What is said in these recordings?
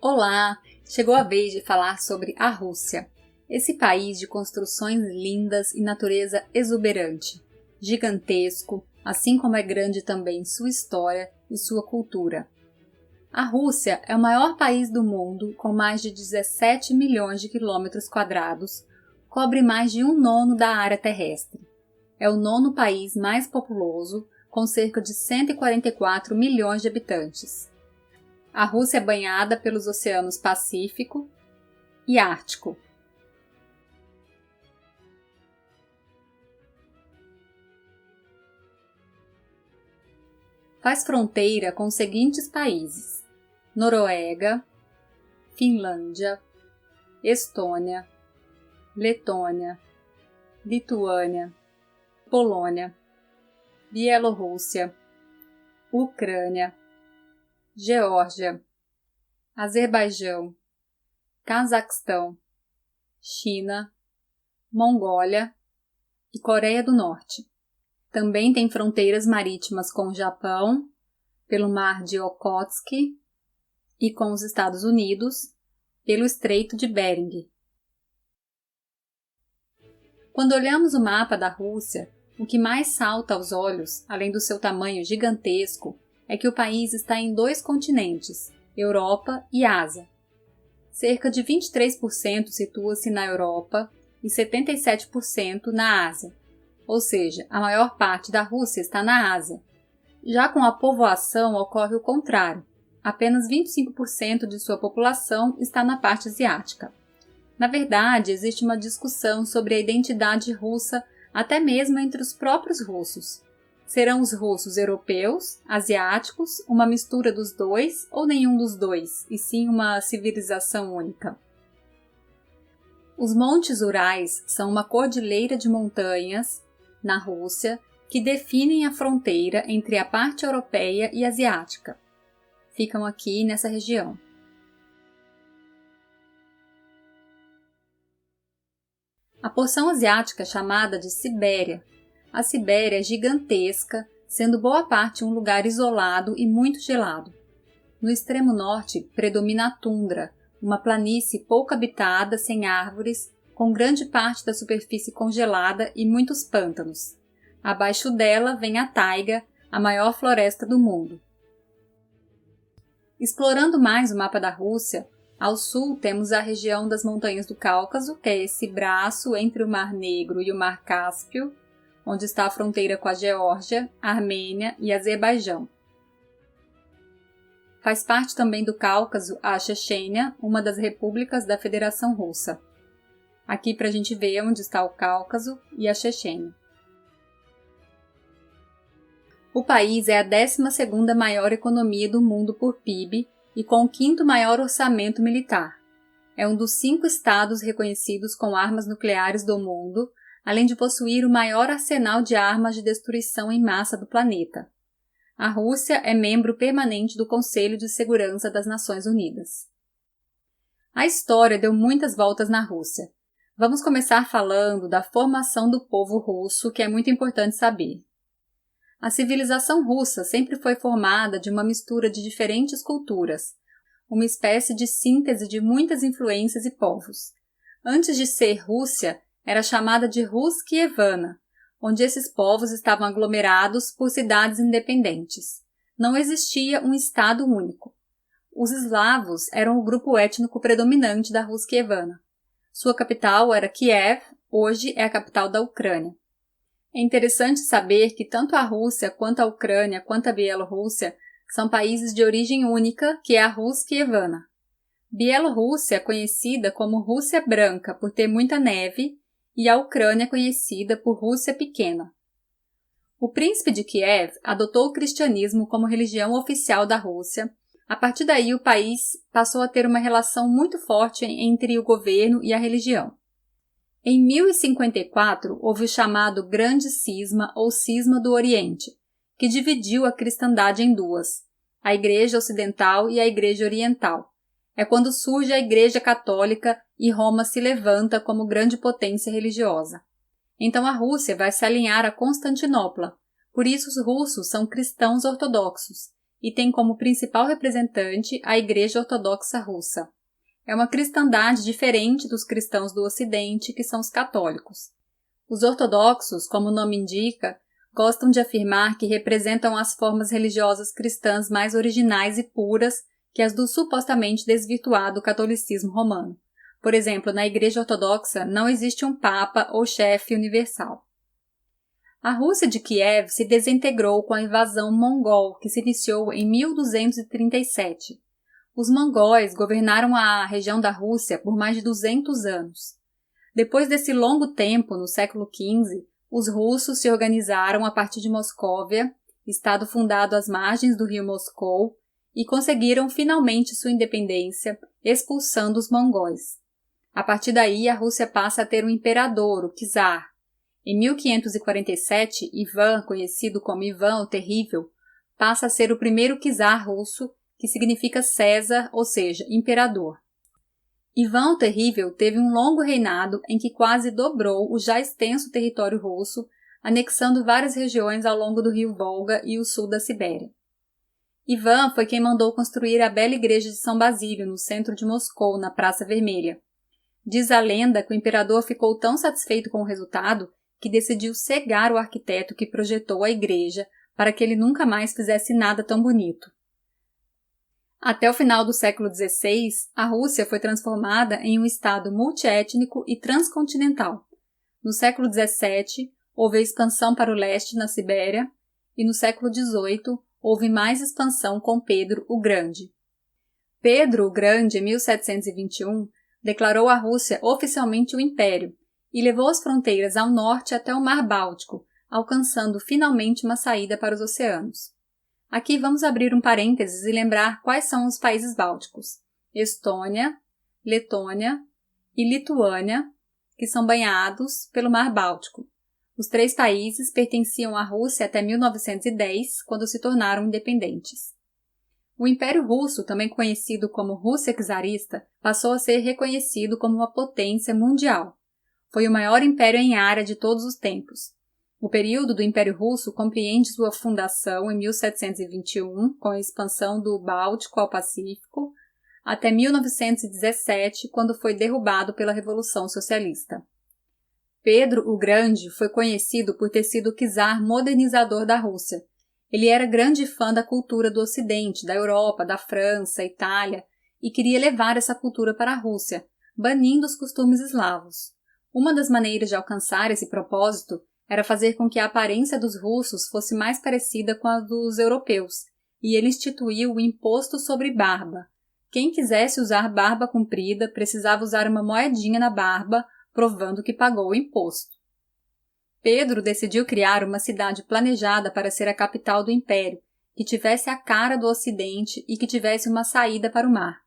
Olá! Chegou a vez de falar sobre a Rússia, esse país de construções lindas e natureza exuberante, gigantesco, assim como é grande também sua história e sua cultura. A Rússia é o maior país do mundo, com mais de 17 milhões de quilômetros quadrados, cobre mais de 1/9 da área terrestre. É o 9º país mais populoso, com cerca de 144 milhões de habitantes. A Rússia é banhada pelos oceanos Pacífico e Ártico. Faz fronteira com os seguintes países: Noruega, Finlândia, Estônia, Letônia, Lituânia, Polônia, Bielorrússia, Ucrânia, Geórgia, Azerbaijão, Cazaquistão, China, Mongólia e Coreia do Norte. Também tem fronteiras marítimas com o Japão, pelo Mar de Okhotsk, e com os Estados Unidos, pelo Estreito de Bering. Quando olhamos o mapa da Rússia, o que mais salta aos olhos, além do seu tamanho gigantesco, é que o país está em 2 continentes, Europa e Ásia. Cerca de 23% situa-se na Europa e 77% na Ásia, ou seja, a maior parte da Rússia está na Ásia. Já com a povoação ocorre o contrário, apenas 25% de sua população está na parte asiática. Na verdade, existe uma discussão sobre a identidade russa até mesmo entre os próprios russos. Serão os russos europeus, asiáticos, uma mistura dos dois ou nenhum dos dois, e sim uma civilização única? Os Montes Urais são uma cordilheira de montanhas na Rússia que definem a fronteira entre a parte europeia e asiática. Ficam aqui nessa região. A porção asiática é chamada de Sibéria. A Sibéria é gigantesca, sendo boa parte um lugar isolado e muito gelado. No extremo norte predomina a tundra, uma planície pouco habitada, sem árvores, com grande parte da superfície congelada e muitos pântanos. Abaixo dela vem a taiga, a maior floresta do mundo. Explorando mais o mapa da Rússia, ao sul temos a região das Montanhas do Cáucaso, que é esse braço entre o Mar Negro e o Mar Cáspio, onde está a fronteira com a Geórgia, Armênia e Azerbaijão. Faz parte também do Cáucaso a Chechênia, uma das repúblicas da Federação Russa. Aqui para a gente ver onde está o Cáucaso e a Chechênia. O país é a 12ª maior economia do mundo por PIB e com o 5º maior orçamento militar. É um dos 5 estados reconhecidos com armas nucleares do mundo, além de possuir o maior arsenal de armas de destruição em massa do planeta. A Rússia é membro permanente do Conselho de Segurança das Nações Unidas. A história deu muitas voltas na Rússia. Vamos começar falando da formação do povo russo, que é muito importante saber. A civilização russa sempre foi formada de uma mistura de diferentes culturas, uma espécie de síntese de muitas influências e povos. Antes de ser Rússia, era chamada de Rus Kievana, onde esses povos estavam aglomerados por cidades independentes. Não existia um estado único. Os eslavos eram o grupo étnico predominante da Rus Kievana. Sua capital era Kiev, hoje é a capital da Ucrânia. É interessante saber que tanto a Rússia, quanto a Ucrânia, quanto a Bielorrússia são países de origem única, que é a Rus Kievana. Bielorrússia é conhecida como Rússia Branca, por ter muita neve, e a Ucrânia é conhecida por Rússia Pequena. O príncipe de Kiev adotou o cristianismo como religião oficial da Rússia. A partir daí, o país passou a ter uma relação muito forte entre o governo e a religião. Em 1054, houve o chamado Grande Cisma ou Cisma do Oriente, que dividiu a cristandade em duas, a Igreja Ocidental e a Igreja Oriental. É quando surge a Igreja Católica e Roma se levanta como grande potência religiosa. Então a Rússia vai se alinhar a Constantinopla, por isso os russos são cristãos ortodoxos, e tem como principal representante a Igreja Ortodoxa Russa. É uma cristandade diferente dos cristãos do Ocidente, que são os católicos. Os ortodoxos, como o nome indica, gostam de afirmar que representam as formas religiosas cristãs mais originais e puras que as do supostamente desvirtuado catolicismo romano. Por exemplo, na Igreja Ortodoxa não existe um Papa ou chefe universal. A Rússia de Kiev se desintegrou com a invasão mongol, que se iniciou em 1237. Os mongóis governaram a região da Rússia por mais de 200 anos. Depois desse longo tempo, no século XV, os russos se organizaram a partir de Moscóvia, estado fundado às margens do rio Moscou, e conseguiram finalmente sua independência, expulsando os mongóis. A partir daí, a Rússia passa a ter um imperador, o czar. Em 1547, Ivan, conhecido como Ivan o Terrível, passa a ser o primeiro czar russo, que significa César, ou seja, imperador. Ivan o Terrível teve um longo reinado em que quase dobrou o já extenso território russo, anexando várias regiões ao longo do rio Volga e o sul da Sibéria. Ivan foi quem mandou construir a bela igreja de São Basílio, no centro de Moscou, na Praça Vermelha. Diz a lenda que o imperador ficou tão satisfeito com o resultado que decidiu cegar o arquiteto que projetou a igreja para que ele nunca mais fizesse nada tão bonito. Até o final do século XVI, a Rússia foi transformada em um estado multiétnico e transcontinental. No século XVII, houve a expansão para o leste na Sibéria, e no século XVIII, houve mais expansão com Pedro o Grande. Pedro o Grande, em 1721, declarou a Rússia oficialmente um império e levou as fronteiras ao norte até o Mar Báltico, alcançando finalmente uma saída para os oceanos. Aqui vamos abrir um parênteses e lembrar quais são os países bálticos: Estônia, Letônia e Lituânia, que são banhados pelo Mar Báltico. Os três países pertenciam à Rússia até 1910, quando se tornaram independentes. O Império Russo, também conhecido como Rússia Czarista, passou a ser reconhecido como uma potência mundial. Foi o maior império em área de todos os tempos. O período do Império Russo compreende sua fundação em 1721, com a expansão do Báltico ao Pacífico, até 1917, quando foi derrubado pela Revolução Socialista. Pedro o Grande foi conhecido por ter sido o czar modernizador da Rússia. Ele era grande fã da cultura do Ocidente, da Europa, da França, Itália, e queria levar essa cultura para a Rússia, banindo os costumes eslavos. Uma das maneiras de alcançar esse propósito era fazer com que a aparência dos russos fosse mais parecida com a dos europeus, e ele instituiu o imposto sobre barba. Quem quisesse usar barba comprida precisava usar uma moedinha na barba, provando que pagou o imposto. Pedro decidiu criar uma cidade planejada para ser a capital do império, que tivesse a cara do Ocidente e que tivesse uma saída para o mar.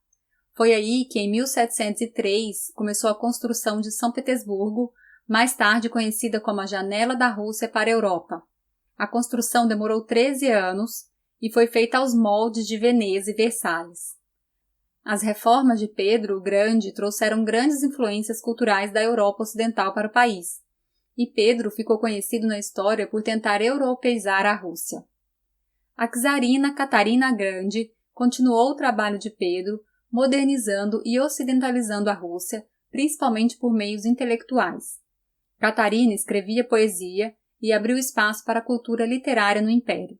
Foi aí que, em 1703, começou a construção de São Petersburgo, mais tarde conhecida como a Janela da Rússia para a Europa. A construção demorou 13 anos e foi feita aos moldes de Veneza e Versalhes. As reformas de Pedro o Grande trouxeram grandes influências culturais da Europa Ocidental para o país, e Pedro ficou conhecido na história por tentar europeizar a Rússia. A czarina Catarina Grande continuou o trabalho de Pedro, modernizando e ocidentalizando a Rússia, principalmente por meios intelectuais. Catarina escrevia poesia e abriu espaço para a cultura literária no Império.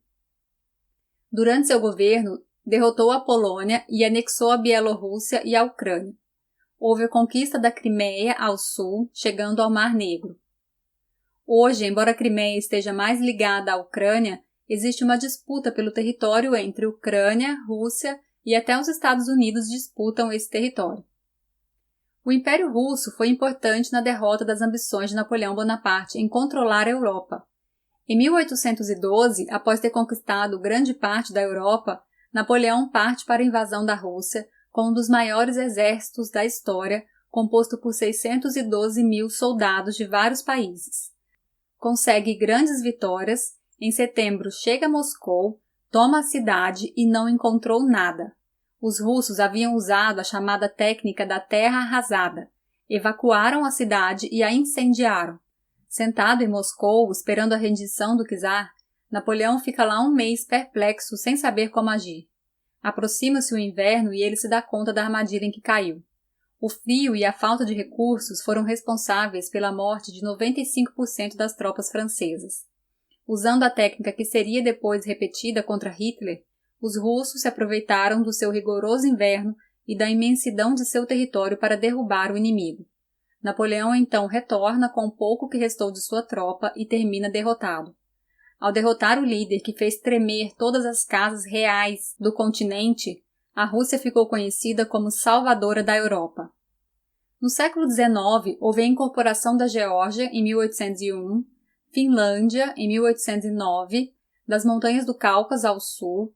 Durante seu governo, derrotou a Polônia e anexou a Bielorrússia e a Ucrânia. Houve a conquista da Crimeia ao sul, chegando ao Mar Negro. Hoje, embora a Crimeia esteja mais ligada à Ucrânia, existe uma disputa pelo território entre Ucrânia, Rússia e até os Estados Unidos disputam esse território. O Império Russo foi importante na derrota das ambições de Napoleão Bonaparte em controlar a Europa. Em 1812, após ter conquistado grande parte da Europa, Napoleão parte para a invasão da Rússia com um dos maiores exércitos da história, composto por 612 mil soldados de vários países. Consegue grandes vitórias, em setembro chega a Moscou, toma a cidade e não encontrou nada. Os russos haviam usado a chamada técnica da terra arrasada, evacuaram a cidade e a incendiaram. Sentado em Moscou, esperando a rendição do czar, Napoleão fica lá um mês perplexo, sem saber como agir. Aproxima-se o inverno e ele se dá conta da armadilha em que caiu. O frio e a falta de recursos foram responsáveis pela morte de 95% das tropas francesas. Usando a técnica que seria depois repetida contra Hitler, os russos se aproveitaram do seu rigoroso inverno e da imensidão de seu território para derrubar o inimigo. Napoleão então retorna com o pouco que restou de sua tropa e termina derrotado. Ao derrotar o líder que fez tremer todas as casas reais do continente, a Rússia ficou conhecida como salvadora da Europa. No século XIX, houve a incorporação da Geórgia em 1801, Finlândia em 1809, das montanhas do Cáucaso ao sul.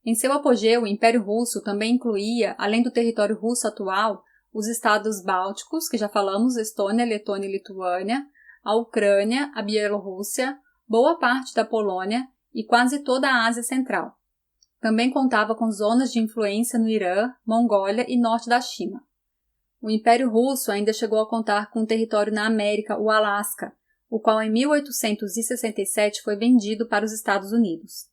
Em seu apogeu, o Império Russo também incluía, além do território russo atual, os estados bálticos, que já falamos, Estônia, Letônia e Lituânia, a Ucrânia, a Bielorrússia, boa parte da Polônia e quase toda a Ásia Central. Também contava com zonas de influência no Irã, Mongólia e norte da China. O Império Russo ainda chegou a contar com um território na América, o Alasca, o qual em 1867 foi vendido para os Estados Unidos.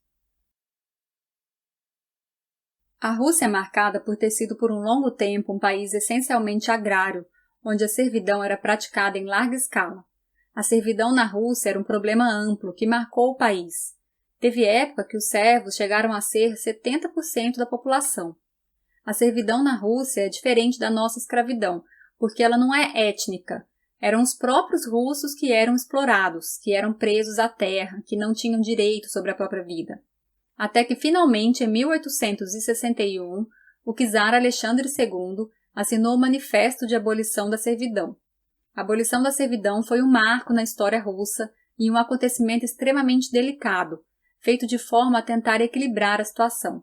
A Rússia é marcada por ter sido por um longo tempo um país essencialmente agrário, onde a servidão era praticada em larga escala. A servidão na Rússia era um problema amplo que marcou o país. Teve época que os servos chegaram a ser 70% da população. A servidão na Rússia é diferente da nossa escravidão, porque ela não é étnica. Eram os próprios russos que eram explorados, que eram presos à terra, que não tinham direito sobre a própria vida. Até que, finalmente, em 1861, o czar Alexandre II assinou o Manifesto de Abolição da Servidão. A abolição da servidão foi um marco na história russa e um acontecimento extremamente delicado, feito de forma a tentar equilibrar a situação.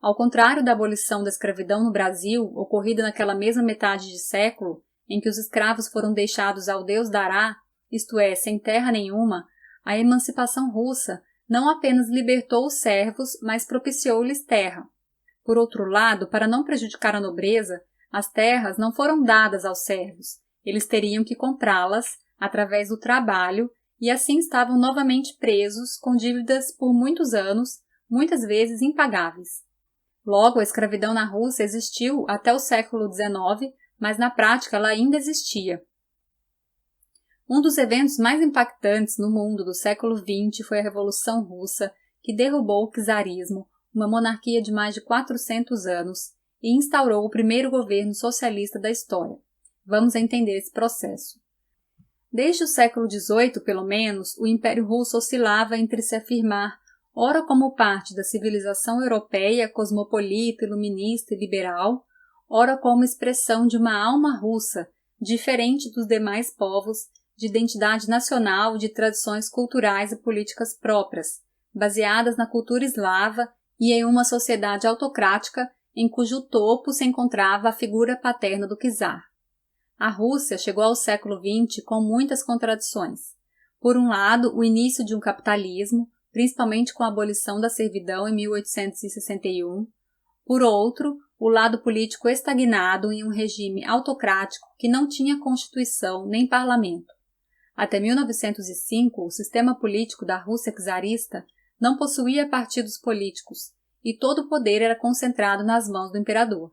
Ao contrário da abolição da escravidão no Brasil, ocorrida naquela mesma metade de século, em que os escravos foram deixados ao Deus dará, isto é, sem terra nenhuma, a emancipação russa não apenas libertou os servos, mas propiciou-lhes terra. Por outro lado, para não prejudicar a nobreza, as terras não foram dadas aos servos. Eles teriam que comprá-las através do trabalho e assim estavam novamente presos com dívidas por muitos anos, muitas vezes impagáveis. Logo, a escravidão na Rússia existiu até o século XIX, mas na prática ela ainda existia. Um dos eventos mais impactantes no mundo do século XX foi a Revolução Russa, que derrubou o czarismo, uma monarquia de mais de 400 anos, e instaurou o primeiro governo socialista da história. Vamos entender esse processo. Desde o século XVIII, pelo menos, o Império Russo oscilava entre se afirmar ora como parte da civilização europeia, cosmopolita, iluminista e liberal, ora como expressão de uma alma russa, diferente dos demais povos, de identidade nacional, de tradições culturais e políticas próprias, baseadas na cultura eslava e em uma sociedade autocrática em cujo topo se encontrava a figura paterna do czar. A Rússia chegou ao século XX com muitas contradições. Por um lado, o início de um capitalismo, principalmente com a abolição da servidão em 1861. Por outro, o lado político estagnado em um regime autocrático que não tinha constituição nem parlamento. Até 1905, o sistema político da Rússia czarista não possuía partidos políticos e todo o poder era concentrado nas mãos do imperador.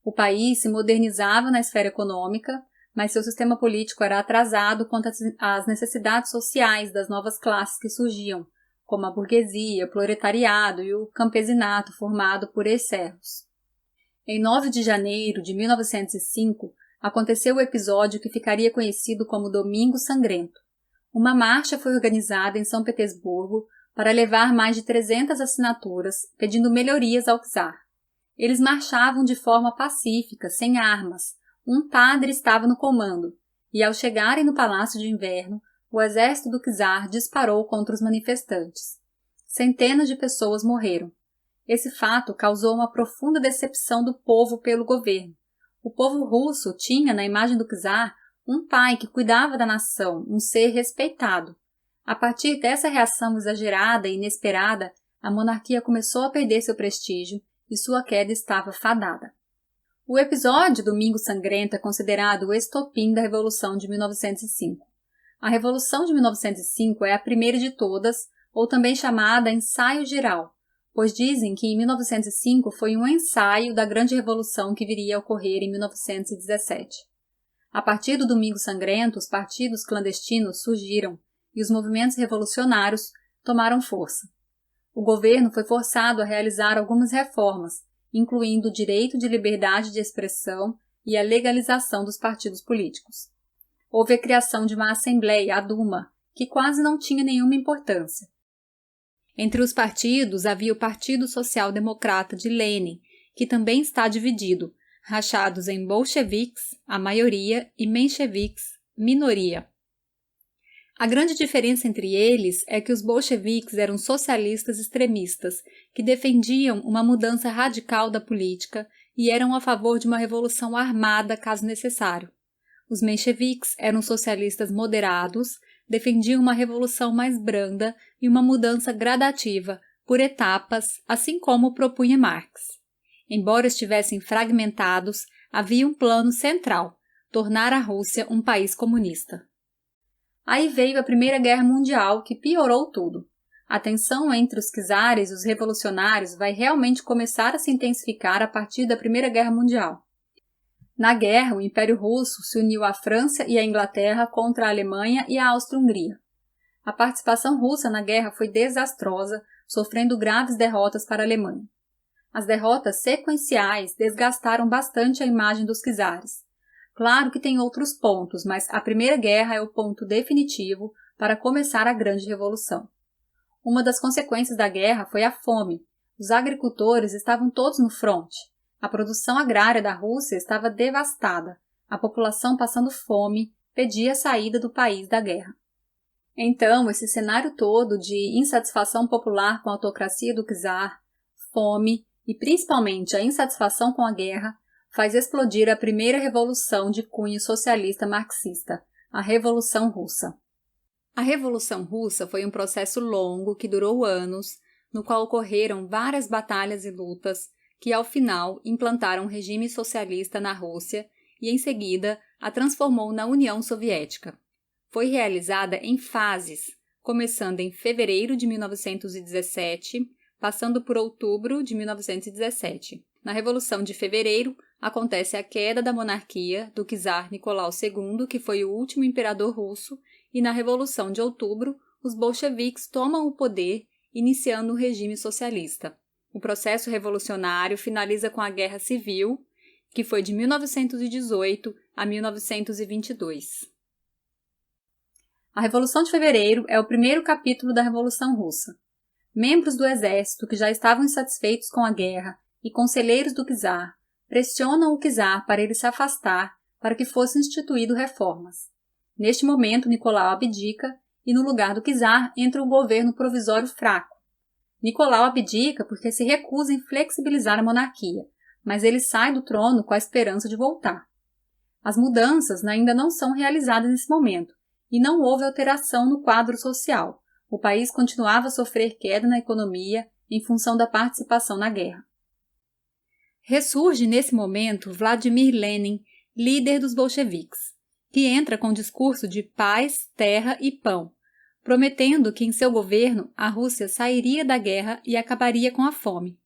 O país se modernizava na esfera econômica, mas seu sistema político era atrasado quanto às necessidades sociais das novas classes que surgiam, como a burguesia, o proletariado e o campesinato formado por ex-servos. Em 9 de janeiro de 1905, aconteceu o episódio que ficaria conhecido como Domingo Sangrento. Uma marcha foi organizada em São Petersburgo para levar mais de 300 assinaturas pedindo melhorias ao czar. Eles marchavam de forma pacífica, sem armas. Um padre estava no comando, e ao chegarem no Palácio de Inverno, o exército do czar disparou contra os manifestantes. Centenas de pessoas morreram. Esse fato causou uma profunda decepção do povo pelo governo. O povo russo tinha, na imagem do czar, um pai que cuidava da nação, um ser respeitado. A partir dessa reação exagerada e inesperada, a monarquia começou a perder seu prestígio e sua queda estava fadada. O episódio Domingo Sangrento é considerado o estopim da Revolução de 1905. A Revolução de 1905 é a primeira de todas, ou também chamada ensaio geral, pois dizem que em 1905 foi um ensaio da grande revolução que viria a ocorrer em 1917. A partir do Domingo Sangrento, os partidos clandestinos surgiram e os movimentos revolucionários tomaram força. O governo foi forçado a realizar algumas reformas, incluindo o direito de liberdade de expressão e a legalização dos partidos políticos. Houve a criação de uma assembleia, a Duma, que quase não tinha nenhuma importância. Entre os partidos havia o Partido Social Democrata de Lenin, que também está dividido, rachados em bolcheviques, a maioria, e mencheviques, minoria. A grande diferença entre eles é que os bolcheviques eram socialistas extremistas, que defendiam uma mudança radical da política e eram a favor de uma revolução armada caso necessário. Os mencheviques eram socialistas moderados, defendiam uma revolução mais branda e uma mudança gradativa, por etapas, assim como propunha Marx. Embora estivessem fragmentados, havia um plano central: tornar a Rússia um país comunista. Aí veio a Primeira Guerra Mundial, que piorou tudo. A tensão entre os czares e os revolucionários vai realmente começar a se intensificar a partir da Primeira Guerra Mundial. Na guerra, o Império Russo se uniu à França e à Inglaterra contra a Alemanha e a Áustria-Hungria. A participação russa na guerra foi desastrosa, sofrendo graves derrotas para a Alemanha. As derrotas sequenciais desgastaram bastante a imagem dos czares. Claro que tem outros pontos, mas a Primeira Guerra é o ponto definitivo para começar a Grande Revolução. Uma das consequências da guerra foi a fome. Os agricultores estavam todos no fronte. A produção agrária da Rússia estava devastada. A população, passando fome, pedia a saída do país da guerra. Então, esse cenário todo de insatisfação popular com a autocracia do czar, fome e principalmente a insatisfação com a guerra faz explodir a primeira revolução de cunho socialista marxista, a Revolução Russa. A Revolução Russa foi um processo longo que durou anos, no qual ocorreram várias batalhas e lutas que, ao final, implantaram um regime socialista na Rússia e, em seguida, a transformou na União Soviética. Foi realizada em fases, começando em fevereiro de 1917, passando por outubro de 1917. Na Revolução de Fevereiro, acontece a queda da monarquia do czar Nicolau II, que foi o último imperador russo, e na Revolução de Outubro, os bolcheviques tomam o poder, iniciando o regime socialista. O processo revolucionário finaliza com a Guerra Civil, que foi de 1918 a 1922. A Revolução de Fevereiro é o primeiro capítulo da Revolução Russa. Membros do exército que já estavam insatisfeitos com a guerra e conselheiros do czar pressionam o czar para ele se afastar para que fossem instituídas reformas. Neste momento, Nicolau abdica e no lugar do czar entra o governo provisório fraco. Nicolau abdica porque se recusa em flexibilizar a monarquia, mas ele sai do trono com a esperança de voltar. As mudanças ainda não são realizadas nesse momento e não houve alteração no quadro social. O país continuava a sofrer queda na economia em função da participação na guerra. Ressurge nesse momento Vladimir Lenin, líder dos bolcheviques, que entra com um discurso de paz, terra e pão, prometendo que em seu governo a Rússia sairia da guerra e acabaria com a fome.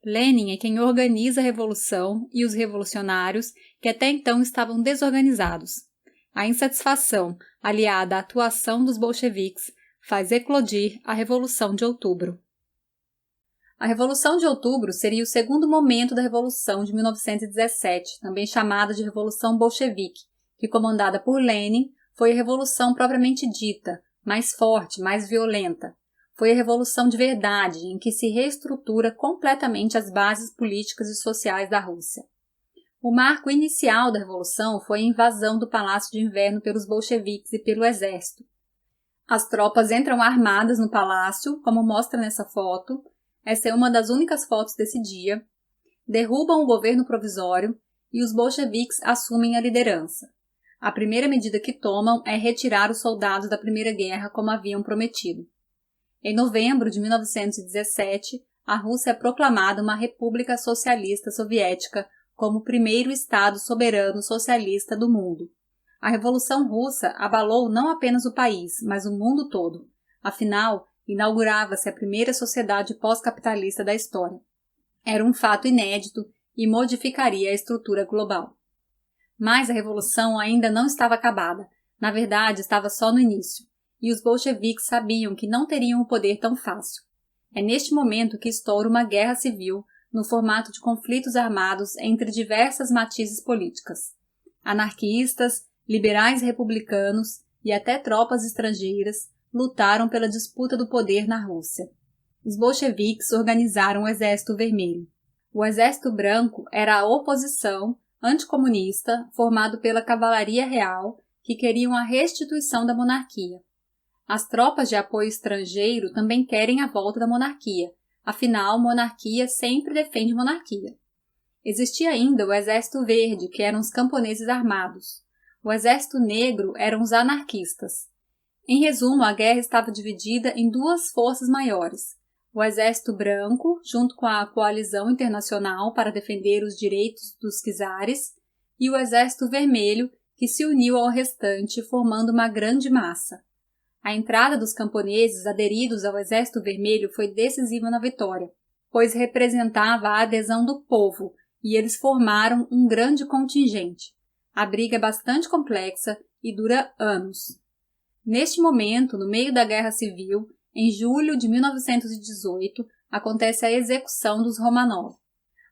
Lenin é quem organiza a revolução e os revolucionários que até então estavam desorganizados. A insatisfação, aliada à atuação dos bolcheviques, faz eclodir a Revolução de Outubro. A Revolução de Outubro seria o segundo momento da Revolução de 1917, também chamada de Revolução Bolchevique, que, comandada por Lenin, foi a revolução propriamente dita, mais forte, mais violenta. Foi a revolução de verdade, em que se reestrutura completamente as bases políticas e sociais da Rússia. O marco inicial da revolução foi a invasão do Palácio de Inverno pelos bolcheviques e pelo exército. As tropas entram armadas no palácio, como mostra nessa foto. Essa é uma das únicas fotos desse dia. Derrubam o governo provisório e os bolcheviques assumem a liderança. A primeira medida que tomam é retirar os soldados da Primeira Guerra, como haviam prometido. Em novembro de 1917, a Rússia é proclamada uma República Socialista Soviética como o primeiro Estado soberano socialista do mundo. A Revolução Russa abalou não apenas o país, mas o mundo todo. Afinal, inaugurava-se a primeira sociedade pós-capitalista da história. Era um fato inédito e modificaria a estrutura global. Mas a revolução ainda não estava acabada, na verdade estava só no início, e os bolcheviques sabiam que não teriam o poder tão fácil. É neste momento que estoura uma guerra civil no formato de conflitos armados entre diversas matizes políticas. Anarquistas, liberais republicanos e até tropas estrangeiras lutaram pela disputa do poder na Rússia. Os bolcheviques organizaram o Exército Vermelho. O Exército Branco era a oposição anticomunista formado pela Cavalaria Real, que queriam a restituição da monarquia. As tropas de apoio estrangeiro também querem a volta da monarquia, afinal, monarquia sempre defende monarquia. Existia ainda o Exército Verde, que eram os camponeses armados. O Exército Negro eram os anarquistas. Em resumo, a guerra estava dividida em duas forças maiores. O Exército Branco, junto com a Coalizão Internacional para defender os direitos dos czares, e o Exército Vermelho, que se uniu ao restante, formando uma grande massa. A entrada dos camponeses aderidos ao Exército Vermelho foi decisiva na vitória, pois representava a adesão do povo, e eles formaram um grande contingente. A briga é bastante complexa e dura anos. Neste momento, no meio da Guerra Civil, em julho de 1918, acontece a execução dos Romanov.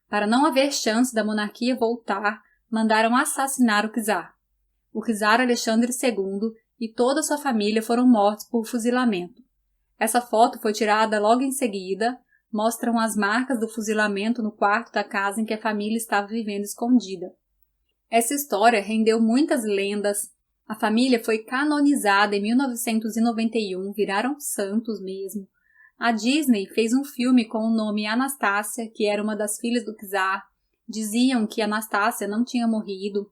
Para não haver chance da monarquia voltar, mandaram assassinar o czar. O czar Alexandre II e toda sua família foram mortos por fuzilamento. Essa foto foi tirada logo em seguida, mostram as marcas do fuzilamento no quarto da casa em que a família estava vivendo escondida. Essa história rendeu muitas lendas. A família foi canonizada em 1991, viraram santos mesmo. A Disney fez um filme com o nome Anastácia, que era uma das filhas do czar. Diziam que Anastácia não tinha morrido.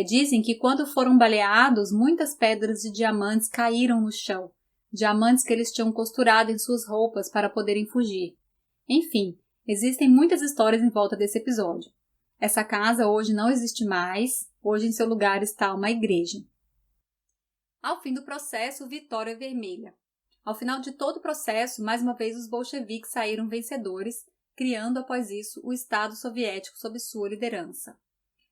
Dizem que quando foram baleados, muitas pedras de diamantes caíram no chão. Diamantes que eles tinham costurado em suas roupas para poderem fugir. Enfim, existem muitas histórias em volta desse episódio. Essa casa hoje não existe mais, hoje em seu lugar está uma igreja. Ao fim do processo, vitória vermelha. Ao final de todo o processo, mais uma vez os bolcheviques saíram vencedores, criando após isso o Estado soviético sob sua liderança.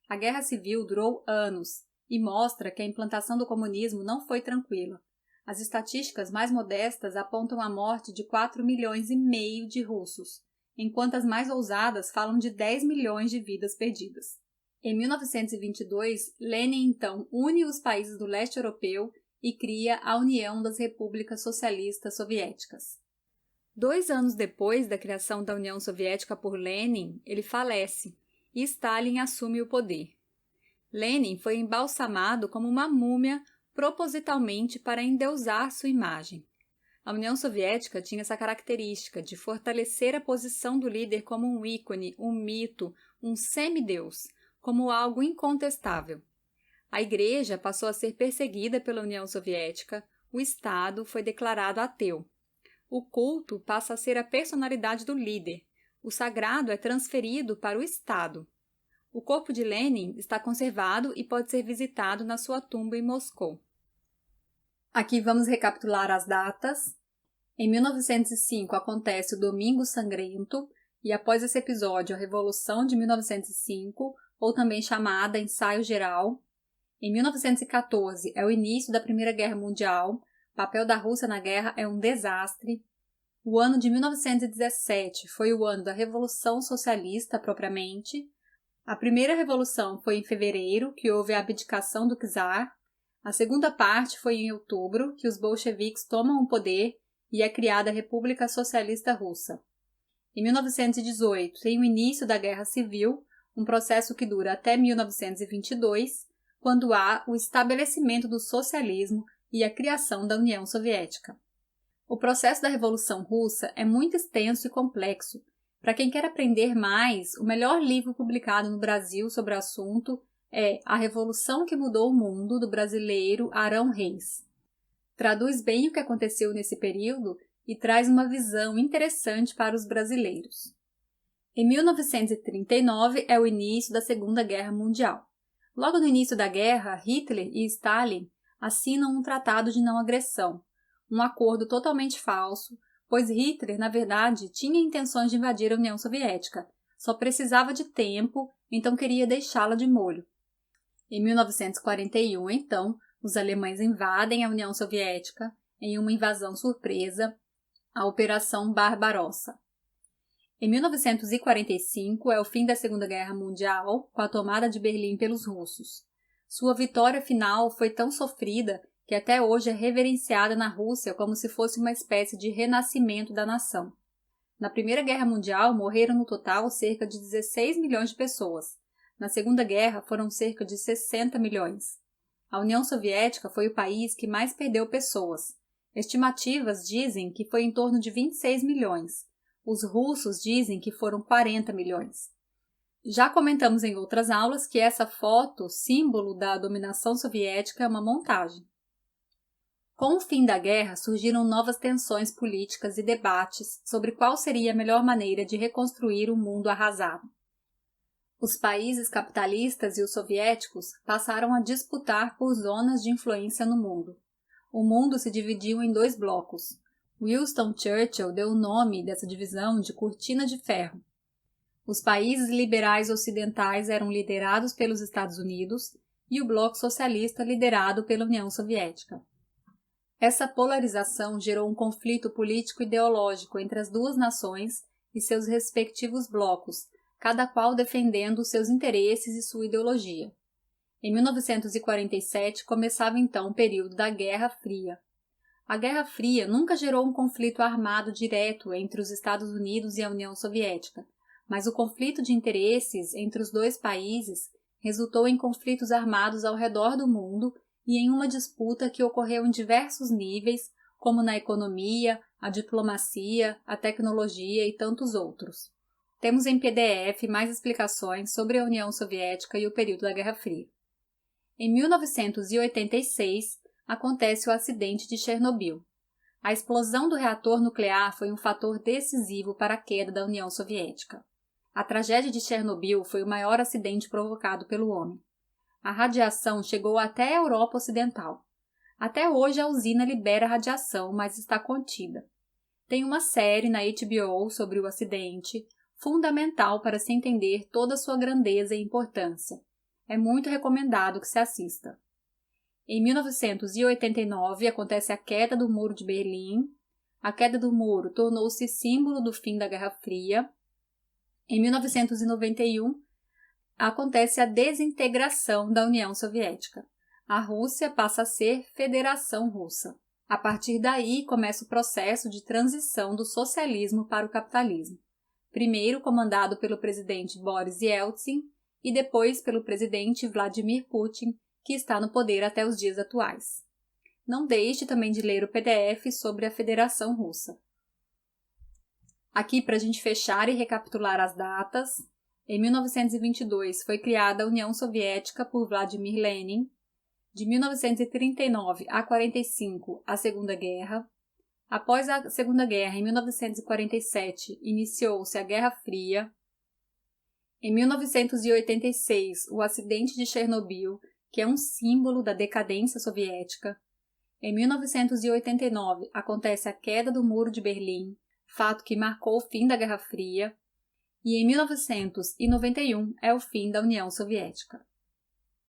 A Guerra Civil durou anos e mostra que a implantação do comunismo não foi tranquila. As estatísticas mais modestas apontam a morte de 4,5 milhões de russos, enquanto as mais ousadas falam de 10 milhões de vidas perdidas. Em 1922, Lenin então une os países do leste europeu e cria a União das Repúblicas Socialistas Soviéticas. 2 anos depois da criação da União Soviética por Lenin, ele falece e Stalin assume o poder. Lenin foi embalsamado como uma múmia propositalmente para endeusar sua imagem. A União Soviética tinha essa característica de fortalecer a posição do líder como um ícone, um mito, um semideus, como algo incontestável. A Igreja passou a ser perseguida pela União Soviética, o Estado foi declarado ateu. O culto passa a ser a personalidade do líder, o sagrado é transferido para o Estado. O corpo de Lenin está conservado e pode ser visitado na sua tumba em Moscou. Aqui vamos recapitular as datas. Em 1905 acontece o Domingo Sangrento e após esse episódio a Revolução de 1905, ou também chamada Ensaio Geral. Em 1914 é o início da Primeira Guerra Mundial. O papel da Rússia na guerra é um desastre. O ano de 1917 foi o ano da Revolução Socialista propriamente. A primeira revolução foi em fevereiro, que houve a abdicação do czar. A segunda parte foi em outubro, que os bolcheviques tomam o poder e é criada a República Socialista Russa. Em 1918 tem o início da Guerra Civil, um processo que dura até 1922, quando há o estabelecimento do socialismo e a criação da União Soviética. O processo da Revolução Russa é muito extenso e complexo. Para quem quer aprender mais, o melhor livro publicado no Brasil sobre o assunto é A Revolução que Mudou o Mundo, do brasileiro Arão Reis. Traduz bem o que aconteceu nesse período e traz uma visão interessante para os brasileiros. Em 1939 é o início da Segunda Guerra Mundial. Logo no início da guerra, Hitler e Stalin assinam um tratado de não agressão. um acordo totalmente falso, pois Hitler, na verdade, tinha intenções de invadir a União Soviética, só precisava de tempo, então queria deixá-la de molho. Em 1941, então, os alemães invadem a União Soviética em uma invasão surpresa, a Operação Barbarossa. Em 1945 é o fim da Segunda Guerra Mundial, com a tomada de Berlim pelos russos. Sua vitória final foi tão sofrida que até hoje é reverenciada na Rússia como se fosse uma espécie de renascimento da nação. Na Primeira Guerra Mundial morreram no total cerca de 16 milhões de pessoas. Na Segunda Guerra foram cerca de 60 milhões. A União Soviética foi o país que mais perdeu pessoas. Estimativas dizem que foi em torno de 26 milhões. Os russos dizem que foram 40 milhões. Já comentamos em outras aulas que essa foto, símbolo da dominação soviética, é uma montagem. Com o fim da guerra, surgiram novas tensões políticas e debates sobre qual seria a melhor maneira de reconstruir o mundo arrasado. Os países capitalistas e os soviéticos passaram a disputar por zonas de influência no mundo. O mundo se dividiu em dois blocos. Winston Churchill deu o nome dessa divisão de cortina de ferro. Os países liberais ocidentais eram liderados pelos Estados Unidos e o bloco socialista liderado pela União Soviética. Essa polarização gerou um conflito político-ideológico entre as duas nações e seus respectivos blocos, cada qual defendendo seus interesses e sua ideologia. Em 1947 começava então o período da Guerra Fria. A Guerra Fria nunca gerou um conflito armado direto entre os Estados Unidos e a União Soviética, mas o conflito de interesses entre os dois países resultou em conflitos armados ao redor do mundo e em uma disputa que ocorreu em diversos níveis, como na economia, a diplomacia, a tecnologia e tantos outros. Temos em PDF mais explicações sobre a União Soviética e o período da Guerra Fria. Em 1986, acontece o acidente de Chernobyl. A explosão do reator nuclear foi um fator decisivo para a queda da União Soviética. A tragédia de Chernobyl foi o maior acidente provocado pelo homem. A radiação chegou até a Europa Ocidental. Até hoje a usina libera radiação, mas está contida. Tem uma série na HBO sobre o acidente, fundamental para se entender toda a sua grandeza e importância. É muito recomendado que se assista. Em 1989 acontece a queda do Muro de Berlim. A queda do muro tornou-se símbolo do fim da Guerra Fria. Em 1991 acontece a desintegração da União Soviética. A Rússia passa a ser Federação Russa. A partir daí começa o processo de transição do socialismo para o capitalismo. Primeiro comandado pelo presidente Boris Yeltsin e depois pelo presidente Vladimir Putin, que está no poder até os dias atuais. Não deixe também de ler o PDF sobre a Federação Russa. Aqui, para a gente fechar e recapitular as datas, em 1922 foi criada a União Soviética por Vladimir Lenin. De 1939 a 1945, a Segunda Guerra. Após a Segunda Guerra, em 1947, iniciou-se a Guerra Fria. Em 1986, o acidente de Chernobyl, que é um símbolo da decadência soviética. Em 1989, acontece a queda do Muro de Berlim, fato que marcou o fim da Guerra Fria. E em 1991 é o fim da União Soviética.